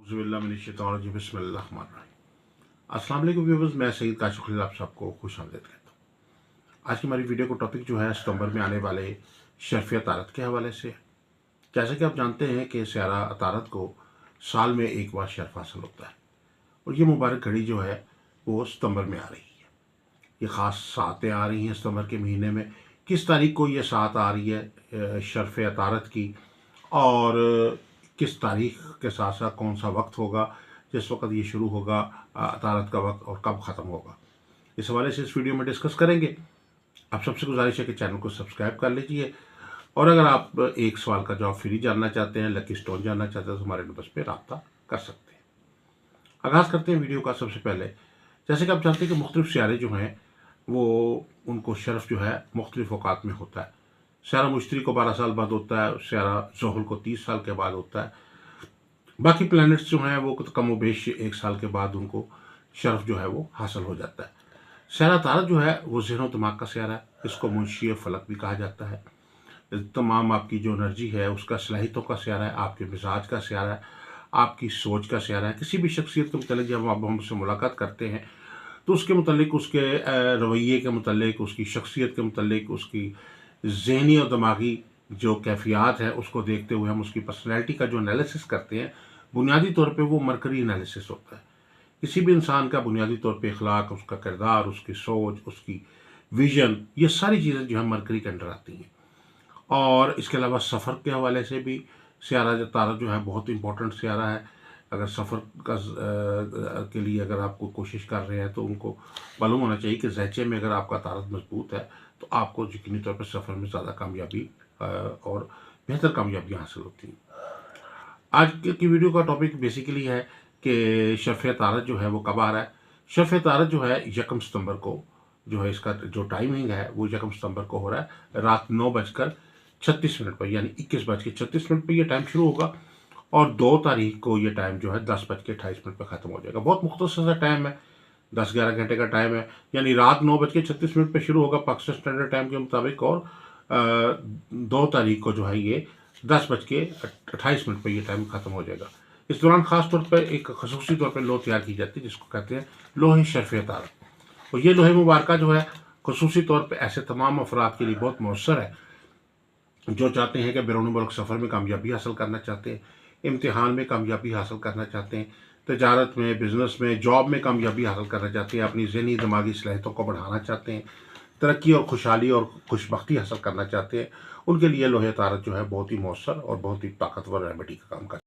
अस्सलाम वालेकुम व्यूअर्स, मैं सईद काशिफ खलील आप सबको खुश आमदीद कहता हूँ। आज की हमारी वीडियो को टॉपिक जो है सितंबर में आने वाले शर्फ़ अतारत के हवाले से। जैसे कि आप जानते हैं कि सयारा अतारत को साल में एक बार शर्फ़ हासिल होता है और ये मुबारक घड़ी जो है वो सितंबर में आ रही है। ये ख़ास सातें आ रही हैं सितंबर के महीने में। किस तारीख को ये सात आ रही है शर्फ़ अतारत की, और किस तारीख के साथ साथ कौन सा वक्त होगा जिस वक्त ये शुरू होगा अतारत का वक्त, और कब ख़त्म होगा, इस हवाले से इस वीडियो में डिस्कस करेंगे। आप सबसे गुजारिश है कि चैनल को सब्सक्राइब कर लीजिए, और अगर आप एक सवाल का जवाब फ्री जानना चाहते हैं, लकी स्टोन जानना चाहते हैं, तो हमारे नंबर पर रब्ता कर सकते हैं। आगाज़ करते हैं वीडियो का। सबसे पहले जैसे कि आप जानते हैं कि मुख्तलिफ सियारे जो हैं वो उनको शर्फ जो है मुख्तलिफ औकात में होता है। सयारा मुश्तरी को 12 साल बाद होता है, सयारा ज़ुहल को 30 साल के बाद होता है। बाकी प्लैनेट्स जो हैं वो कम व बेश 1 साल के बाद उनको शर्फ जो है वो हासिल हो जाता है। सयारा तारत जो है वो ज़हन व दिमाग का सयारा है। इसको मुंशी फलक भी कहा जाता है। तमाम आपकी जो एनर्जी है उसका सलाहियतों का सयारा है, आपके मिजाज का सयारा है, आपकी सोच का सयारा है। किसी भी शख्सियत के मतलब जब आप हमसे मुलाकात करते हैं तो उसके मतलब उसके रवैये के मतलब, उसकी शख्सियत के मतलब, उसकी ज़हनी और दिमागी जो कैफियत है उसको देखते हुए हम उसकी पर्सनैलिटी का जो एनालिसिस करते हैं, बुनियादी तौर पे वो मरकरी एनालिसिस होता है। किसी भी इंसान का बुनियादी तौर पे अखलाक, उसका किरदार, उसकी सोच, उसकी विजन, ये सारी चीज़ें जो है मरकरी के अंडर आती हैं। और इसके अलावा सफ़र के हवाले से भी सयारा तारत जो है बहुत इंपॉर्टेंट सयारा है। अगर सफ़र का के लिए अगर आपको कोशिश कर रहे हैं तो उनको मालूम होना चाहिए कि ज़ैचे में अगर आपका तारत मजबूत है तो आपको यकीनी तौर पर सफ़र में ज़्यादा कामयाबी और बेहतर कामयाबियाँ हासिल होती हैं। आज की वीडियो का टॉपिक बेसिकली है कि शर्फ़ तारत जो है वो कब आ रहा है। शर्फ़ तारत जो है 1 सितंबर को जो है, इसका जो टाइमिंग है वो 1 सितंबर को हो रहा है रात 9:36 पर, यानी 21:36 पर ये टाइम शुरू होगा, और 2 तारीख को ये टाइम जो है 10:28 पर ख़त्म हो जाएगा। बहुत मुख्तसर सा टाइम है, 10-11 घंटे का टाइम है। यानी रात 9:36 पर शुरू होगा पाकिस्तान स्टैंडर्ड टाइम के मुताबिक, और 2 तारीख को जो है ये 10:28 पर ये टाइम ख़त्म हो जाएगा। इस दौरान ख़ास तौर पर एक खसूसी तौर पर लोह तैयार की जाती है जिसको कहते हैं लोहे शर्फ़ तारत। और ये लोहे मुबारका जो है खसूसी तौर पर ऐसे तमाम अफराद के लिए बहुत मौसर है जो चाहते हैं कि बैरून मुल्क सफ़र में कामयाबी हासिल करना चाहते हैं, इम्तिहान में कामयाबी हासिल करना चाहते हैं, तजारत में, बिज़नेस में, जॉब में कामयाबी हासिल करना चाहते हैं, अपनी ज़हनी दिमागी सलाहियतों को बढ़ाना चाहते हैं, तरक्की और खुशहाली और खुशबख्ती हासिल करना चाहते हैं। उनके लिए लोहे तारत जो है बहुत ही मौसर और बहुत ही ताकतवर रेमेडी का काम करता है।